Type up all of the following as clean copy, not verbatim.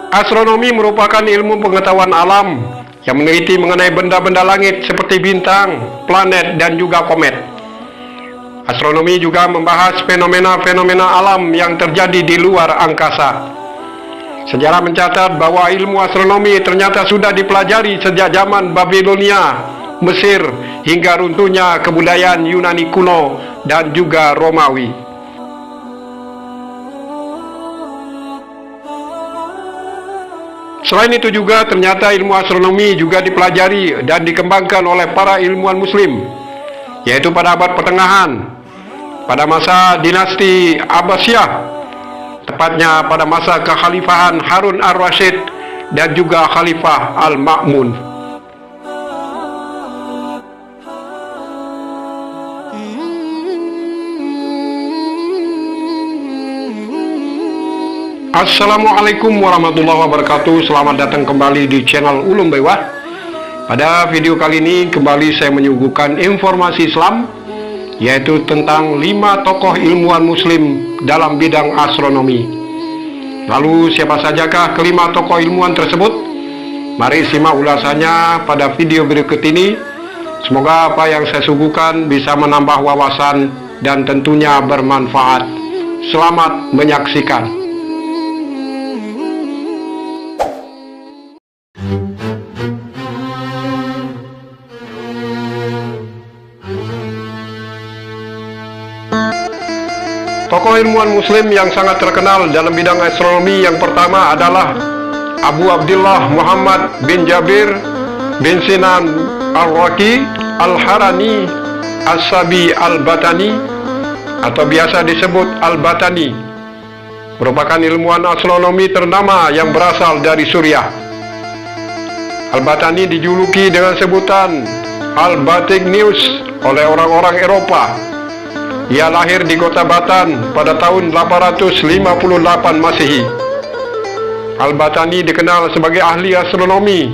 Astronomi merupakan ilmu pengetahuan alam yang meneliti mengenai benda-benda langit seperti bintang, planet, dan juga komet. Astronomi juga membahas fenomena-fenomena alam yang terjadi di luar angkasa. Sejarah mencatat bahwa ilmu astronomi ternyata sudah dipelajari sejak zaman Babilonia, Mesir, hingga runtuhnya kebudayaan Yunani kuno dan juga Romawi. Selain itu juga ternyata ilmu astronomi juga dipelajari dan dikembangkan oleh para ilmuwan muslim, yaitu pada abad pertengahan, pada masa dinasti Abbasiyah, tepatnya pada masa kekhalifahan Harun ar-Rasyid dan juga Khalifah Al-Ma'mun. Assalamualaikum warahmatullahi wabarakatuh. Selamat datang kembali di channel Ulum Bewah. Pada video kali ini kembali saya menyuguhkan informasi Islam, yaitu tentang 5 tokoh ilmuwan muslim dalam bidang astronomi. Lalu siapa sajakah kelima tokoh ilmuwan tersebut? Mari simak ulasannya pada video berikut ini. Semoga apa yang saya suguhkan bisa menambah wawasan dan tentunya bermanfaat. Selamat menyaksikan. Tokoh ilmuwan muslim yang sangat terkenal dalam bidang astronomi yang pertama adalah Abu Abdullah Muhammad bin Jabir bin Sinan Al-Raqi Al-Harani As-Sabi Al-Batani atau biasa disebut Al-Batani, merupakan ilmuwan astronomi ternama yang berasal dari Suriah. Al-Batani dijuluki dengan sebutan Al-Batignius oleh orang-orang Eropa. Ia lahir di kota Batan pada tahun 858 Masehi. Al-Batani dikenal sebagai ahli astronomi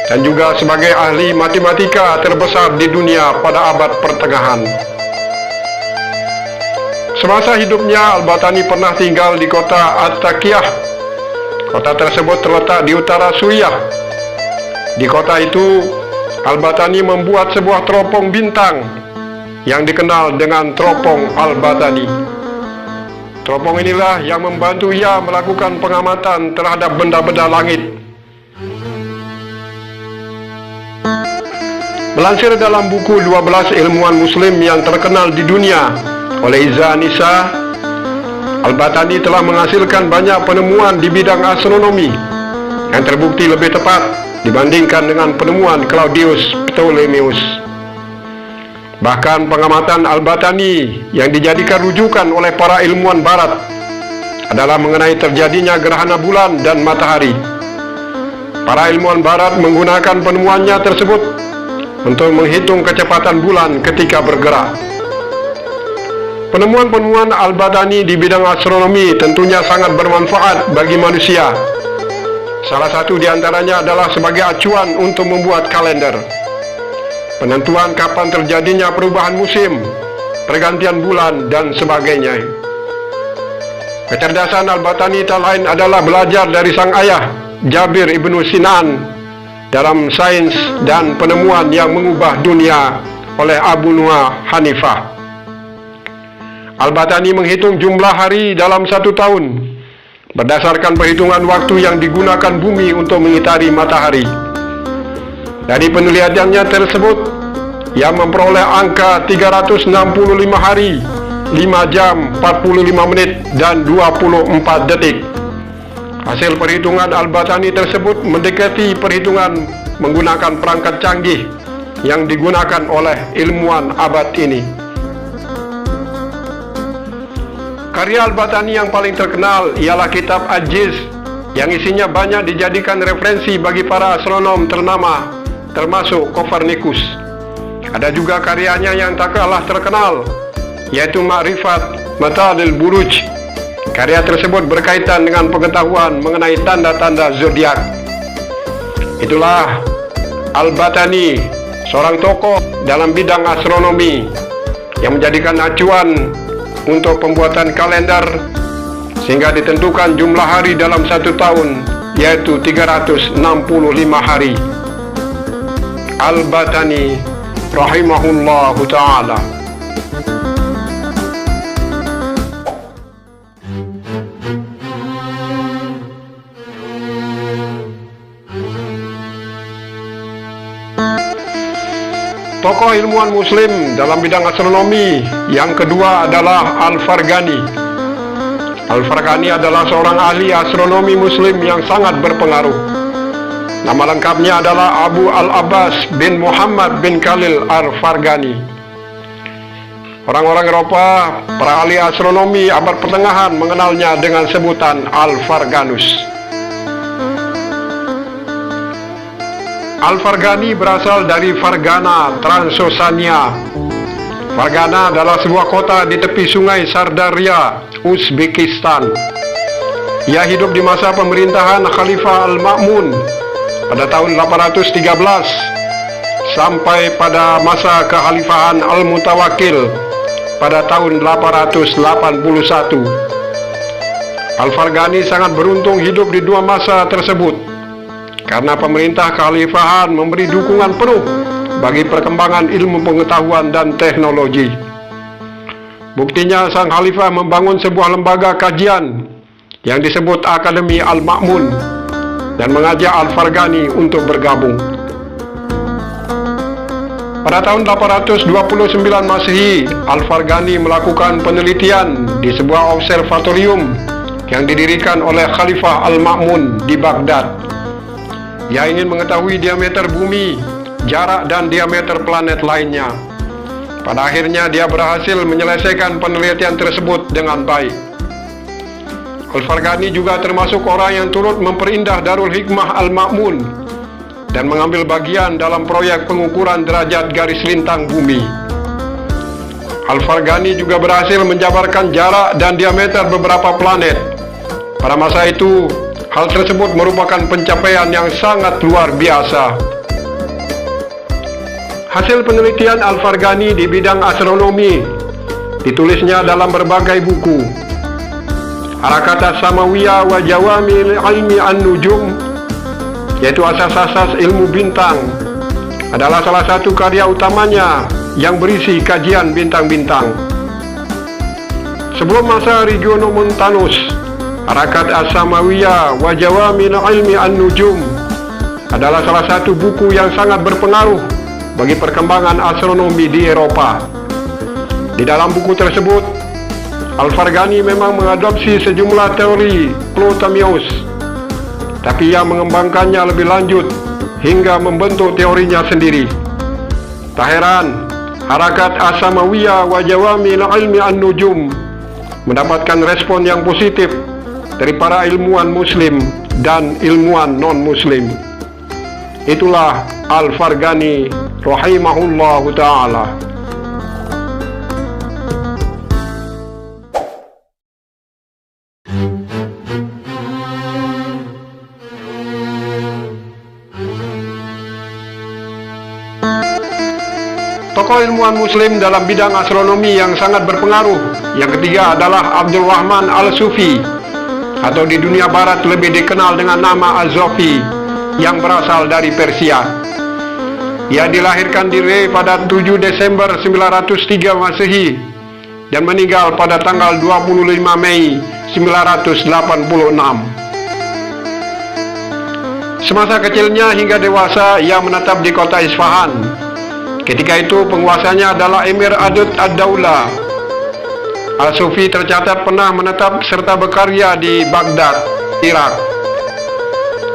dan juga sebagai ahli matematika terbesar di dunia pada abad pertengahan. Semasa hidupnya, Al-Batani pernah tinggal di kota At-Taqiyah. Kota tersebut terletak di utara Suriah. Di kota itu, Al-Batani membuat sebuah teropong bintang yang dikenal dengan teropong Al-Batani. Teropong inilah yang membantu ia melakukan pengamatan terhadap benda-benda langit. Melansir dalam buku 12 ilmuwan muslim yang terkenal di dunia oleh Iza Nisa, Al-Batani telah menghasilkan banyak penemuan di bidang astronomi yang terbukti lebih tepat dibandingkan dengan penemuan Claudius Ptolemeus. Bahkan pengamatan Al-Batani yang dijadikan rujukan oleh para ilmuwan barat adalah mengenai terjadinya gerhana bulan dan matahari. Para ilmuwan barat menggunakan penemuannya tersebut untuk menghitung kecepatan bulan ketika bergerak. Penemuan-penemuan Al-Batani di bidang astronomi tentunya sangat bermanfaat bagi manusia. Salah satu di antaranya adalah sebagai acuan untuk membuat kalender, penentuan kapan terjadinya perubahan musim, pergantian bulan, dan sebagainya. Kecerdasan Al-Batani tak lain adalah belajar dari sang ayah, Jabir ibnu Sinan, dalam sains dan penemuan yang mengubah dunia oleh Abu Nu'ah Hanifah. Al-Batani menghitung jumlah hari dalam 1 tahun, berdasarkan perhitungan waktu yang digunakan bumi untuk mengitari matahari. Dari penelitiannya tersebut, ia memperoleh angka 365 hari, 5 jam, 45 menit, dan 24 detik. Hasil perhitungan Al-Batani tersebut mendekati perhitungan menggunakan perangkat canggih yang digunakan oleh ilmuwan abad ini. Karya Al-Batani yang paling terkenal ialah kitab Al-Jiz, yang isinya banyak dijadikan referensi bagi para astronom ternama, termasuk Copernicus. Ada juga karyanya yang tak kalah terkenal, yaitu Ma'rifat Mathalil Buruj. Karya tersebut berkaitan dengan pengetahuan mengenai tanda-tanda zodiak. Itulah Al-Batani, seorang tokoh dalam bidang astronomi yang menjadikan acuan untuk pembuatan kalender, sehingga ditentukan jumlah hari dalam 1 tahun yaitu 365 hari. Al-Batani rahimahullahu ta'ala. Tokoh ilmuwan muslim dalam bidang astronomi yang kedua adalah Al-Farghani. Al-Farghani adalah seorang ahli astronomi muslim yang sangat berpengaruh. Nama lengkapnya adalah Abu Al-Abbas bin Muhammad bin Khalil Al-Farghani. Orang-orang Eropa, para ahli astronomi abad pertengahan mengenalnya dengan sebutan Al-Farganus. Al-Farghani berasal dari Fargana, Transosania. Fargana adalah sebuah kota di tepi sungai Sardaria, Uzbekistan. Ia hidup di masa pemerintahan Khalifah Al-Ma'mun pada tahun 813 sampai pada masa kekhalifahan Al-Mutawakkil pada tahun 881. Al-Farghani sangat beruntung hidup di dua masa tersebut, karena pemerintah kekhalifahan memberi dukungan penuh bagi perkembangan ilmu pengetahuan dan teknologi. Buktinya sang khalifah membangun sebuah lembaga kajian yang disebut Akademi Al-Ma'mun dan mengajak Al-Farghani untuk bergabung. Pada tahun 829 Masehi, Al-Farghani melakukan penelitian di sebuah observatorium yang didirikan oleh Khalifah Al-Ma'mun di Baghdad. Ia ingin mengetahui diameter bumi, jarak dan diameter planet lainnya. Pada akhirnya dia berhasil menyelesaikan penelitian tersebut dengan baik. Al-Farghani juga termasuk orang yang turut memperindah Darul Hikmah Al-Ma'mun dan mengambil bagian dalam proyek pengukuran derajat garis lintang bumi. Al-Farghani juga berhasil menjabarkan jarak dan diameter beberapa planet. Pada masa itu, hal tersebut merupakan pencapaian yang sangat luar biasa. Hasil penelitian Al-Farghani di bidang astronomi ditulisnya dalam berbagai buku. Harakat As-Samawiyah wa Jawamil Ilmi An-Nujum, yaitu asas-asas ilmu bintang, adalah salah satu karya utamanya yang berisi kajian bintang-bintang. Sebelum masa Regiomontanus, Harakat As-Samawiyah wa Jawamil Ilmi An-Nujum adalah salah satu buku yang sangat berpengaruh bagi perkembangan astronomi di Eropa. Di dalam buku tersebut, Al-Farghani memang mengadopsi sejumlah teori Ptolemeus, tapi ia mengembangkannya lebih lanjut hingga membentuk teorinya sendiri. Tak heran, Harakat As-Samawiyah wa Jawamil Ilmi An-Nujum mendapatkan respon yang positif dari para ilmuwan muslim dan ilmuwan non-muslim. Itulah Al-Farghani rahimahullahu ta'ala. Tokoh ilmuwan muslim dalam bidang astronomi yang sangat berpengaruh yang ketiga adalah Abdul Rahman Al-Sufi, atau di dunia barat lebih dikenal dengan nama Az-Zofi, yang berasal dari Persia. Ia dilahirkan di Rey pada 7 Desember 903 Masehi dan meninggal pada tanggal 25 Mei 986. Semasa kecilnya hingga dewasa ia menetap di kota Isfahan. Ketika itu penguasanya adalah Emir Adud Ad-Daula. Al-Sufi tercatat pernah menetap serta berkarya di Baghdad, Irak.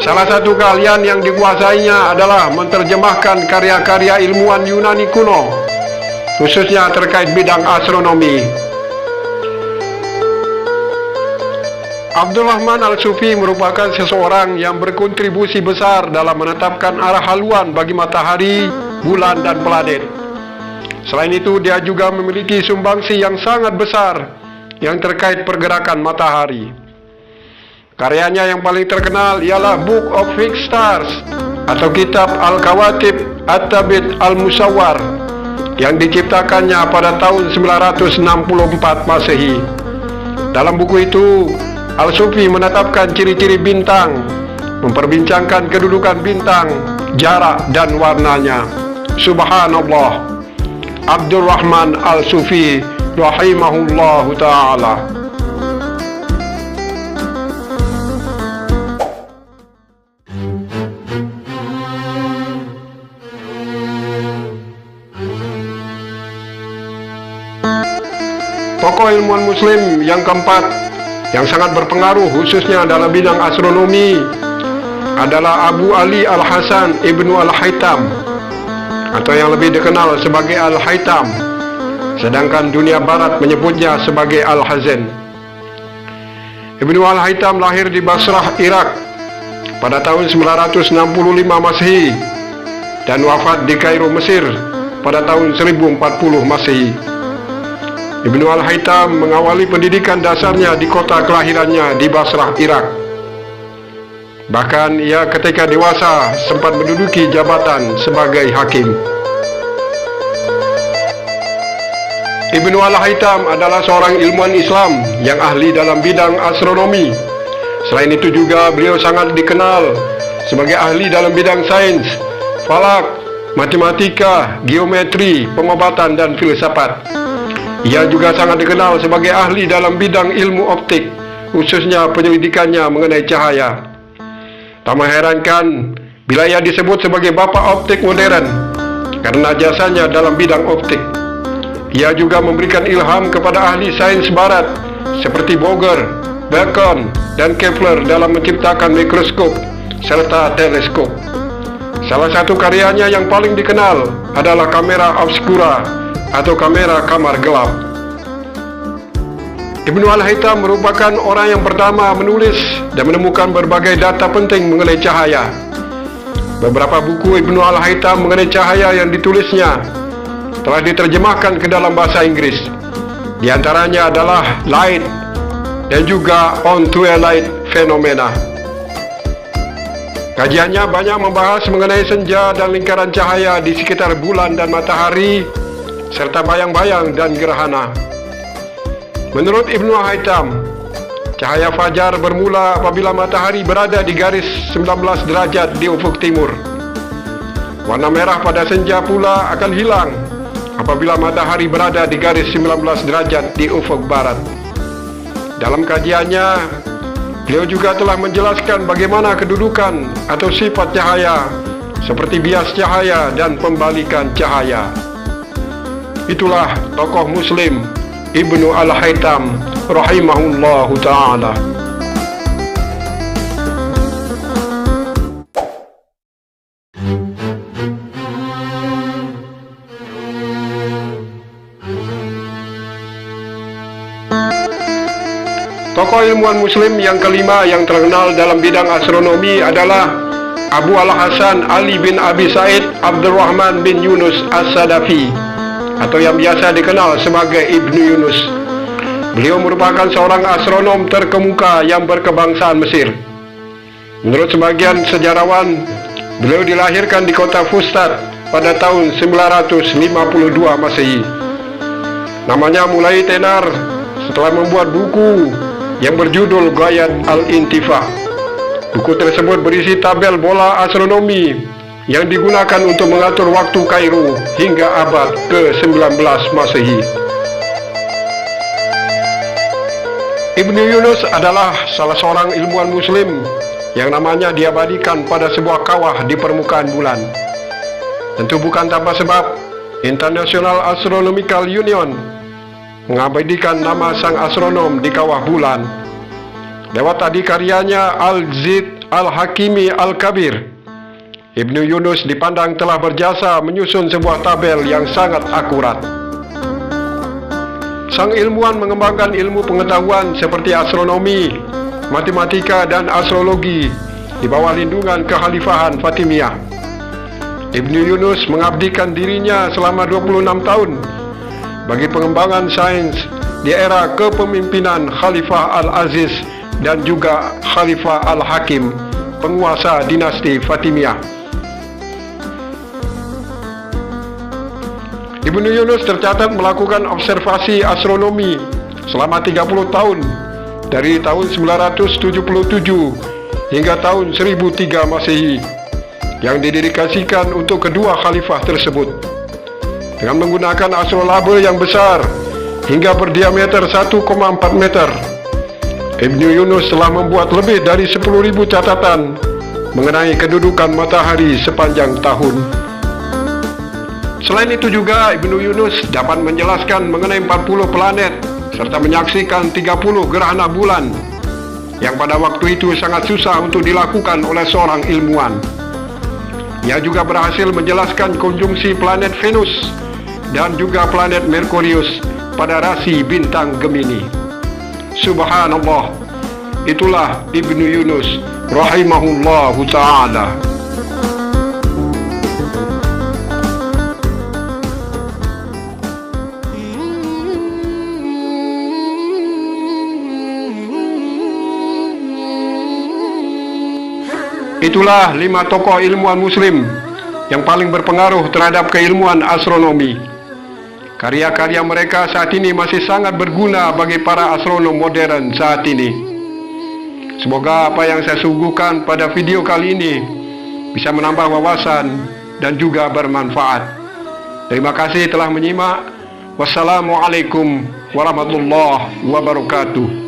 Salah satu keahlian yang dikuasainya adalah menerjemahkan karya-karya ilmuwan Yunani kuno, khususnya terkait bidang astronomi. Abdul Rahman Al-Sufi merupakan seseorang yang berkontribusi besar dalam menetapkan arah haluan bagi matahari, bulan, dan planet. Selain itu, dia juga memiliki sumbangsi yang sangat besar yang terkait pergerakan matahari. Karyanya yang paling terkenal ialah Book of Fixed Stars atau Kitab Al-Kawatib At-Tabit Al-Musawwar yang diciptakannya pada tahun 964 Masehi. Dalam buku itu, Al-Sufi menetapkan ciri-ciri bintang, memperbincangkan kedudukan bintang, jarak dan warnanya. Subhanallah. Abdurrahman Al-Sufi rahimahullahu ta'ala. Tokoh ilmuwan muslim yang keempat yang sangat berpengaruh khususnya dalam bidang astronomi adalah Abu Ali Al-Hasan Ibnu Al-Haytham, atau yang lebih dikenal sebagai Al-Haytham, sedangkan dunia barat menyebutnya sebagai Al-Hazan. Ibnu Al-Haytham lahir di Basrah, Irak pada tahun 965 Masehi dan wafat di Kairo, Mesir pada tahun 1040 Masehi. Ibnu Al-Haytham mengawali pendidikan dasarnya di kota kelahirannya di Basrah, Irak. Bahkan ia ketika dewasa sempat menduduki jabatan sebagai hakim. Ibnu Al-Haytham adalah seorang ilmuwan Islam yang ahli dalam bidang astronomi. Selain itu juga beliau sangat dikenal sebagai ahli dalam bidang sains, falak, matematika, geometri, pengobatan, dan filsafat. Ia juga sangat dikenal sebagai ahli dalam bidang ilmu optik, khususnya penyelidikannya mengenai cahaya. Tak mengherankan bila ia disebut sebagai bapak optik modern karena jasanya dalam bidang optik. Ia juga memberikan ilham kepada ahli sains barat seperti Boger, Bacon, dan Kepler dalam menciptakan mikroskop serta teleskop. Salah satu karyanya yang paling dikenal adalah kamera obscura atau kamera kamar gelap. Ibnu Al-Haytham merupakan orang yang pertama menulis dan menemukan berbagai data penting mengenai cahaya. Beberapa buku Ibnu Al-Haytham mengenai cahaya yang ditulisnya telah diterjemahkan ke dalam bahasa Inggris. Di antaranya adalah Light dan juga On Twilight Phenomena. Kajiannya banyak membahas mengenai senja dan lingkaran cahaya di sekitar bulan dan matahari, serta bayang-bayang dan gerhana. Menurut Ibnu Al-Haytham, cahaya fajar bermula apabila matahari berada di garis 19 derajat di ufuk timur. Warna merah pada senja pula akan hilang apabila matahari berada di garis 19 derajat di ufuk barat. Dalam kajiannya, beliau juga telah menjelaskan bagaimana kedudukan atau sifat cahaya, seperti bias cahaya dan pembalikan cahaya. Itulah tokoh muslim Ibnu Al-Haytham rahimahullahu ta'ala. Tokoh ilmuwan muslim yang kelima yang terkenal dalam bidang astronomi adalah Abu Al-Hasan Ali bin Abi Said Abdurrahman bin Yunus As-Sadafi, atau yang biasa dikenal sebagai Ibnu Yunus. Beliau merupakan seorang astronom terkemuka yang berkebangsaan Mesir. Menurut sebagian sejarawan, beliau dilahirkan di kota Fustat pada tahun 952 Masehi. Namanya mulai tenar setelah membuat buku yang berjudul Ghayat Al-Intifa. Buku tersebut berisi tabel bola astronomi yang digunakan untuk mengatur waktu Kairo hingga abad ke-19 Masehi. Ibnu Yunus adalah salah seorang ilmuwan muslim yang namanya diabadikan pada sebuah kawah di permukaan bulan. Tentu bukan tanpa sebab International Astronomical Union mengabadikan nama sang astronom di kawah bulan lewat adikaryanya Al-Zid Al-Hakimi Al-Kabir. Ibnu Yunus dipandang telah berjasa menyusun sebuah tabel yang sangat akurat. Sang ilmuwan mengembangkan ilmu pengetahuan seperti astronomi, matematika, dan astrologi di bawah lindungan kekhalifahan Fatimiyah. Ibnu Yunus mengabdikan dirinya selama 26 tahun bagi pengembangan sains di era kepemimpinan Khalifah Al-Aziz dan juga Khalifah Al-Hakim, penguasa dinasti Fatimiyah. Ibnu Yunus tercatat melakukan observasi astronomi selama 30 tahun, dari tahun 977 hingga tahun 1003 Masehi yang didedikasikan untuk kedua khalifah tersebut. Dengan menggunakan astrolabe yang besar hingga berdiameter 1,4 meter, Ibnu Yunus telah membuat lebih dari 10.000 catatan mengenai kedudukan matahari sepanjang tahun. Selain itu juga Ibnu Yunus dapat menjelaskan mengenai 40 planet serta menyaksikan 30 gerhana bulan yang pada waktu itu sangat susah untuk dilakukan oleh seorang ilmuwan. Ia juga berhasil menjelaskan konjungsi planet Venus dan juga planet Merkurius pada rasi bintang Gemini. Subhanallah, itulah Ibnu Yunus rahimahullahu ta'ala. Itulah 5 tokoh ilmuwan muslim yang paling berpengaruh terhadap keilmuan astronomi. Karya-karya mereka saat ini masih sangat berguna bagi para astronom modern saat ini. Semoga apa yang saya suguhkan pada video kali ini bisa menambah wawasan dan juga bermanfaat. Terima kasih telah menyimak. Wassalamualaikum warahmatullahi wabarakatuh.